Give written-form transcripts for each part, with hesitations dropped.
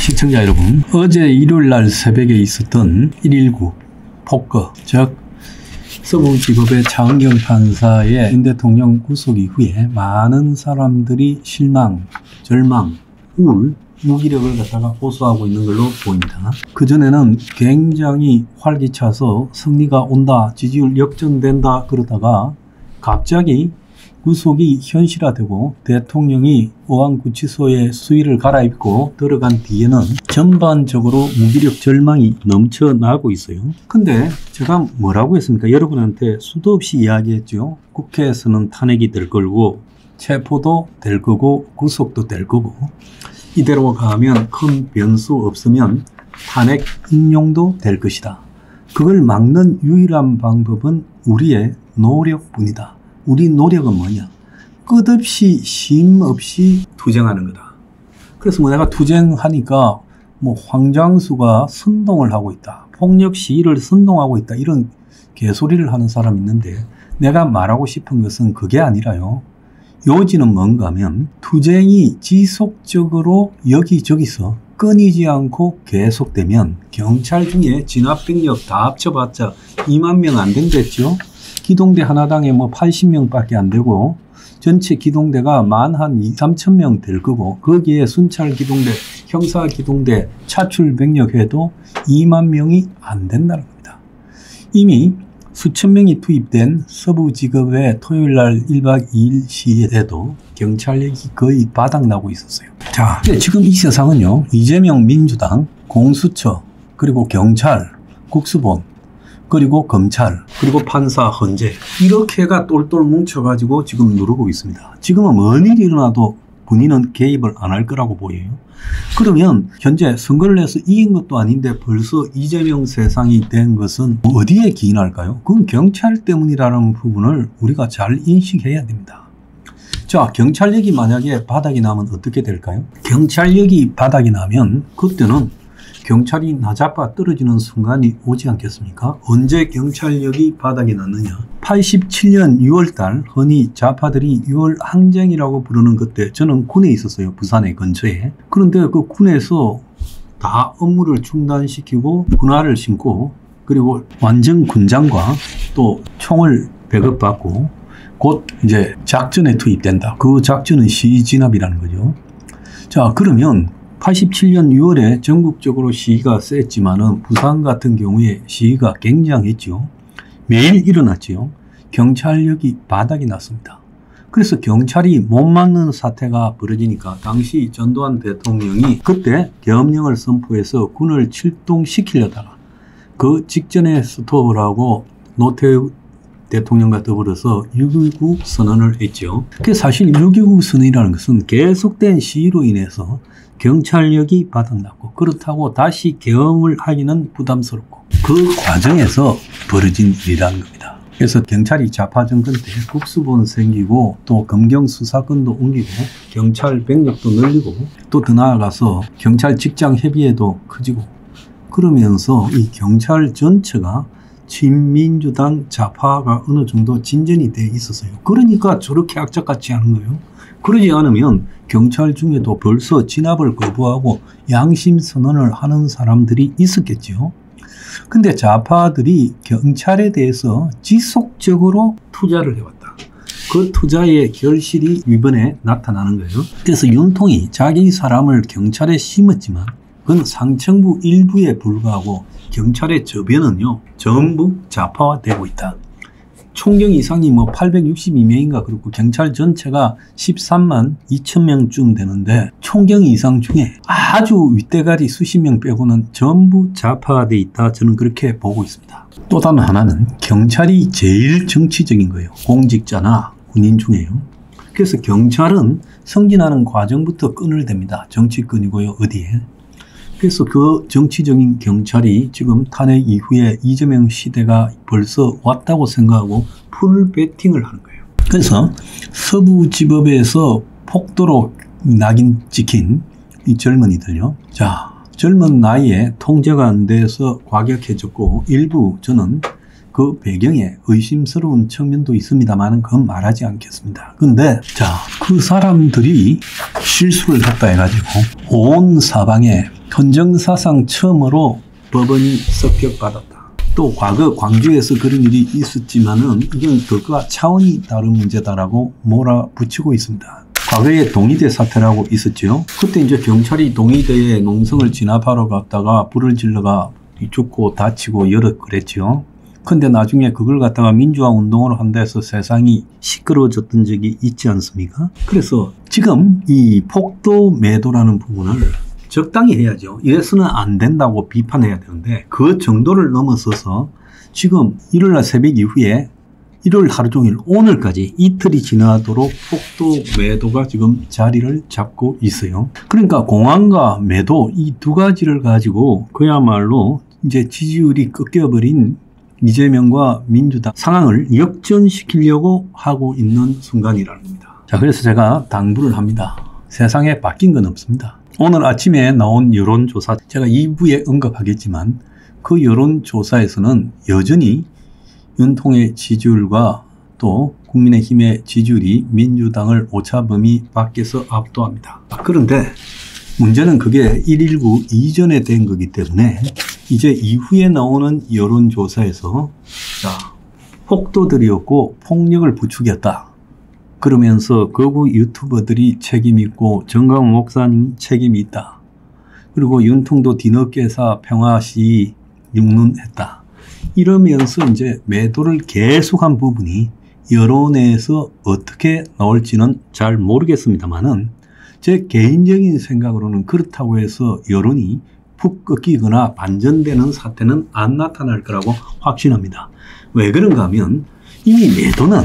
시청자 여러분, 어제 일요일날 새벽에 있었던 119 폭거, 즉 서부지법의 차은경 판사의 윤 대통령 구속 이후에 많은 사람들이 실망, 절망, 우울, 무기력을 갖다가 호소하고 있는 걸로 보입니다. 그전에는 굉장히 활기차서 승리가 온다, 지지율 역전된다 그러다가 갑자기 구속이 현실화되고 대통령이 어항구치소에 수의를 갈아입고 들어간 뒤에는 전반적으로 무기력 절망이 넘쳐나고 있어요. 근데 제가 뭐라고 했습니까? 여러분한테 수도 없이 이야기했죠. 국회에서는 탄핵이 될 거고 체포도 될 거고 구속도 될 거고 이대로 가면 큰 변수 없으면 탄핵 인용도 될 것이다. 그걸 막는 유일한 방법은 우리의 노력뿐이다. 우리 노력은 뭐냐? 끝없이 쉼 없이 투쟁하는 거다. 그래서 내가 투쟁하니까 황장수가 선동을 하고 있다. 폭력 시위를 선동하고 있다. 이런 개소리를 하는 사람이 있는데 내가 말하고 싶은 것은 그게 아니라요. 요지는 뭔가 하면 투쟁이 지속적으로 여기저기서 끊이지 않고 계속되면 경찰 중에 진압병력 다 합쳐봤자 2만 명 안 된댔죠. 기동대 하나당에 80명밖에 안 되고 전체 기동대가 만 한 3천 명 될 거고 거기에 순찰 기동대, 형사 기동대, 차출 병력해도 2만 명이 안 된다는 겁니다. 이미 수천 명이 투입된 서부지검의 토요일날 1박 2일 시에도 경찰력이 거의 바닥나고 있었어요. 자, 지금 이 세상은요, 이재명 민주당, 공수처, 그리고 경찰, 국수본, 그리고 검찰, 그리고 판사, 헌재 이렇게가 똘똘 뭉쳐가지고 지금 누르고 있습니다. 지금은 뭔 일이 일어나도 본인은 개입을 안 할 거라고 보여요. 그러면 현재 선거를 해서 이긴 것도 아닌데 벌써 이재명 세상이 된 것은 어디에 기인할까요? 그건 경찰 때문이라는 부분을 우리가 잘 인식해야 됩니다. 자, 경찰력이 만약에 바닥이 나면 어떻게 될까요? 경찰력이 바닥이 나면 그때는 경찰이 나자빠 떨어지는 순간이 오지 않겠습니까? 언제 경찰력이 바닥이 났느냐? 87년 6월달 흔히 좌파들이 6월 항쟁이라고 부르는 그때 저는 군에 있었어요. 부산의 근처에. 그런데 그 군에서 다 업무를 중단시키고 군화를 신고 그리고 완전 군장과 또 총을 배급받고 곧 이제 작전에 투입된다. 그 작전은 시진압이라는 거죠. 자, 그러면 87년 6월에 전국적으로 시위가 셌지만은 부산 같은 경우에 시위가 굉장했죠. 매일 일어났지요. 경찰력이 바닥이 났습니다. 그래서 경찰이 못 막는 사태가 벌어지니까 당시 전두환 대통령이 그때 계엄령을 선포해서 군을 출동시키려다가 그 직전에 스톱을 하고 노태우 대통령과 더불어서 6.19 선언을 했죠. 사실 6.19 선언이라는 것은 계속된 시위로 인해서 경찰력이 바닥났고 그렇다고 다시 계엄을 하기는 부담스럽고 그 과정에서 벌어진 일이라는 겁니다. 그래서 경찰이 좌파 정권 때 국수본 생기고 또 검경 수사권도 옮기고 경찰 병력도 늘리고 또 더 나아가서 경찰 직장 협의회도 커지고 그러면서 이 경찰 전체가 친민주당 좌파가 어느 정도 진전이 돼 있었어요. 그러니까 저렇게 악착같이 하는 거예요. 그러지 않으면 경찰 중에도 벌써 진압을 거부하고 양심 선언을 하는 사람들이 있었겠죠. 근데 좌파들이 경찰에 대해서 지속적으로 투자를 해왔다. 그 투자의 결실이 이번에 나타나는 거예요. 그래서 윤통이 자기 사람을 경찰에 심었지만 그건 상층부 일부에 불과하고 경찰의 저변은요 전부 좌파화되고 있다. 총경 이상이 862명인가 그렇고 경찰 전체가 13만 2천 명쯤 되는데 총경 이상 중에 아주 윗대가리 수십 명 빼고는 전부 좌파화되어 있다. 저는 그렇게 보고 있습니다. 또 다른 하나는 경찰이 제일 정치적인 거예요. 공직자나 군인 중에요. 그래서 경찰은 승진하는 과정부터 끈을 댑니다. 정치권이고요. 어디에. 그래서 그 정치적인 경찰이 지금 탄핵 이후에 이재명 시대가 벌써 왔다고 생각하고 풀 배팅을 하는 거예요. 그래서 서부지법에서 폭도로 낙인 찍힌 이 젊은이들요. 자, 젊은 나이에 통제가 안 돼서 과격해졌고 일부 저는 그 배경에 의심스러운 측면도 있습니다만 그건 말하지 않겠습니다. 근데 자, 그 사람들이 실수를 했다 해가지고 온 사방에 헌정사상 처음으로 법원이 습격받았다. 또 과거 광주에서 그런 일이 있었지만은 이건 그것과 차원이 다른 문제다라고 몰아붙이고 있습니다. 과거에 동의대 사태라고 있었죠. 그때 이제 경찰이 동의대에 농성을 진압하러 갔다가 불을 질러가 죽고 다치고 여러 그랬죠. 근데 나중에 그걸 갖다가 민주화 운동을 한다 해서 세상이 시끄러워졌던 적이 있지 않습니까? 그래서 지금 이 폭도 매도라는 부분을 적당히 해야죠. 이래서는 안 된다고 비판해야 되는데 그 정도를 넘어서서 지금 일요일날 새벽 이후에 일요일 하루 종일 오늘까지 이틀이 지나도록 폭도 매도가 지금 자리를 잡고 있어요. 그러니까 공안과 매도 이 두 가지를 가지고 그야말로 이제 지지율이 꺾여버린 이재명과 민주당 상황을 역전시키려고 하고 있는 순간이라는 겁니다. 자, 그래서 제가 당부를 합니다. 세상에 바뀐 건 없습니다. 오늘 아침에 나온 여론조사, 제가 2부에 언급하겠지만 그 여론조사에서는 여전히 윤통의 지지율과 또 국민의힘의 지지율이 민주당을 오차범위 밖에서 압도합니다. 그런데 문제는 그게 119 이전에 된 거기 때문에 이제 이후에 나오는 여론조사에서 자, 폭도들이었고 폭력을 부추겼다. 그러면서 거구 유튜버들이 책임있고 정강 목사님 책임이 있다. 그리고 윤통도 뒤늦게사 평화시위 육론했다. 이러면서 이제 매도를 계속한 부분이 여론에서 어떻게 나올지는 잘 모르겠습니다만은 제 개인적인 생각으로는 그렇다고 해서 여론이 푹 꺾이거나 반전되는 사태는 안 나타날 거라고 확신합니다. 왜 그런가 하면 이미 매도는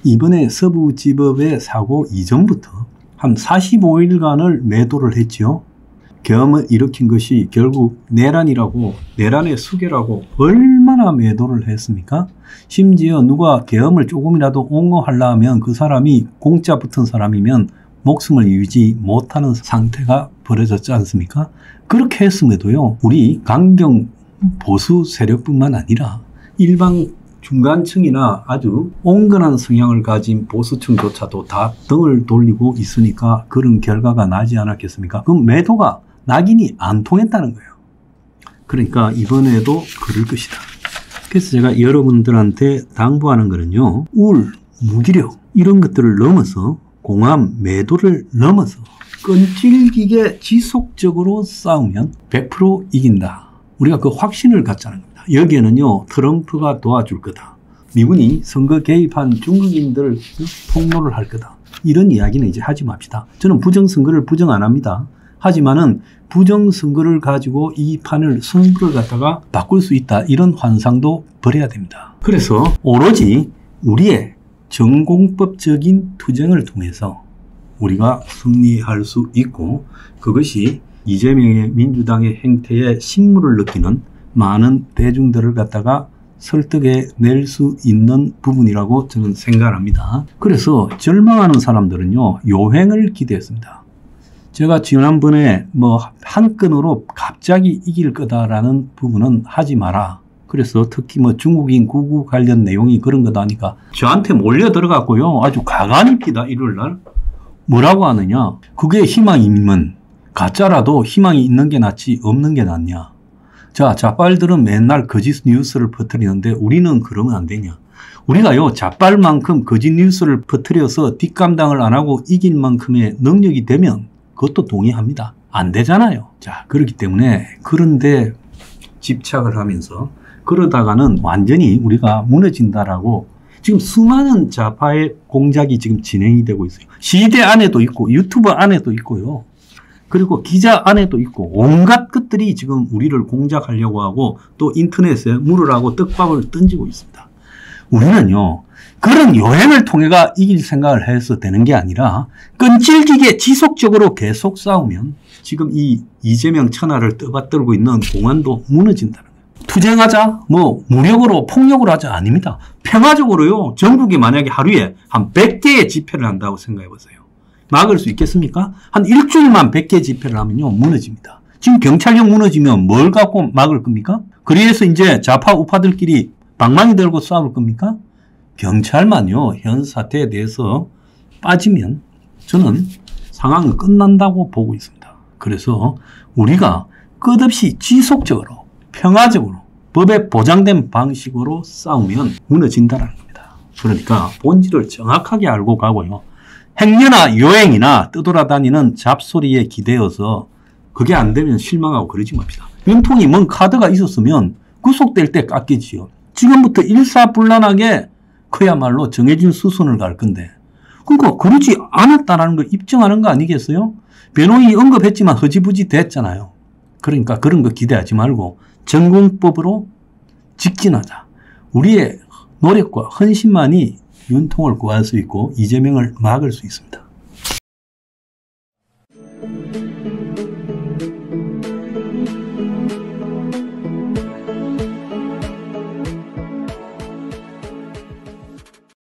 이번에 서부지법의 사고 이전부터 한 45일간을 매도를 했죠. 계엄을 일으킨 것이 결국 내란이라고, 내란의 수괴라고 얼마나 매도를 했습니까? 심지어 누가 계엄을 조금이라도 옹호하려 하면 그 사람이 공짜 붙은 사람이면 목숨을 유지 못하는 상태가 벌어졌지 않습니까? 그렇게 했음에도요, 우리 강경 보수 세력뿐만 아니라 일반 중간층이나 아주 온건한 성향을 가진 보수층조차도 다 등을 돌리고 있으니까 그런 결과가 나지 않았겠습니까? 그럼 매도가 낙인이 안 통했다는 거예요. 그러니까 이번에도 그럴 것이다. 그래서 제가 여러분들한테 당부하는 거는요, 우울, 무기력 이런 것들을 넘어서 공함, 매도를 넘어서 끈질기게 지속적으로 싸우면 100% 이긴다. 우리가 그 확신을 갖자는 겁니다. 여기에는요, 트럼프가 도와줄 거다. 미군이 선거 개입한 중국인들 폭로를 할 거다. 이런 이야기는 이제 하지 맙시다. 저는 부정선거를 부정 안 합니다. 하지만은 부정선거를 가지고 이 판을 선거를 갖다가 바꿀 수 있다. 이런 환상도 버려야 됩니다. 그래서 오로지 우리의 정공법적인 투쟁을 통해서 우리가 승리할 수 있고 그것이 이재명의 민주당의 행태에 신물을 느끼는 많은 대중들을 갖다가 설득해 낼 수 있는 부분이라고 저는 생각합니다. 그래서 절망하는 사람들은요, 요행을 기대했습니다. 제가 지난번에 한 건으로 갑자기 이길 거다라는 부분은 하지 마라. 그래서 특히 중국인 구구 관련 내용이 그런 거다 하니까 저한테 몰려 들어갔고요. 아주 가관이 피다, 일요일날. 뭐라고 하느냐. 그게 희망이면 가짜라도 희망이 있는 게 낫지 없는 게 낫냐. 자, 자빨들은 맨날 거짓 뉴스를 퍼뜨리는데 우리는 그러면 안 되냐. 우리가요, 자빨만큼 거짓 뉴스를 퍼뜨려서 뒷감당을 안 하고 이길 만큼의 능력이 되면 그것도 동의합니다. 안 되잖아요. 자, 그렇기 때문에 그런데 집착을 하면서 그러다가는 완전히 우리가 무너진다라고 지금 수많은 좌파의 공작이 지금 진행이 되고 있어요. 시대 안에도 있고 유튜브 안에도 있고요. 그리고 기자 안에도 있고 온갖 것들이 지금 우리를 공작하려고 하고 또 인터넷에 물으라고 떡밥을 던지고 있습니다. 우리는요, 그런 요행을 통해가 이길 생각을 해서 되는 게 아니라 끈질기게 지속적으로 계속 싸우면 지금 이 이재명 천하를 떠받들고 있는 공안도 무너진다는 거예요. 투쟁하자, 무력으로 폭력으로 하자 아닙니다. 평화적으로요, 전국이 만약에 하루에 한 100개의 집회를 한다고 생각해 보세요. 막을 수 있겠습니까? 한 일주일만 100개 집회를 하면요, 무너집니다. 지금 경찰력 무너지면 뭘 갖고 막을 겁니까? 그래서 이제 좌파 우파들끼리 방망이 들고 싸울 겁니까? 경찰만요, 현 사태에 대해서 빠지면 저는 상황은 끝난다고 보고 있습니다. 그래서 우리가 끝없이 지속적으로 평화적으로 법에 보장된 방식으로 싸우면 무너진다는 겁니다. 그러니까 본질을 정확하게 알고 가고요. 행여나 요행이나 떠돌아다니는 잡소리에 기대어서 그게 안 되면 실망하고 그러지 맙시다. 윤통이 뭔 카드가 있었으면 구속될 때 깎이지요. 지금부터 일사불란하게 그야말로 정해진 수순을 갈 건데 그러니까 그러지 않았다는 걸 입증하는 거 아니겠어요? 변호인이 언급했지만 허지부지 됐잖아요. 그러니까 그런 거 기대하지 말고 전공법으로 직진하자. 우리의 노력과 헌신만이 윤통을 구할 수 있고 이재명을 막을 수 있습니다.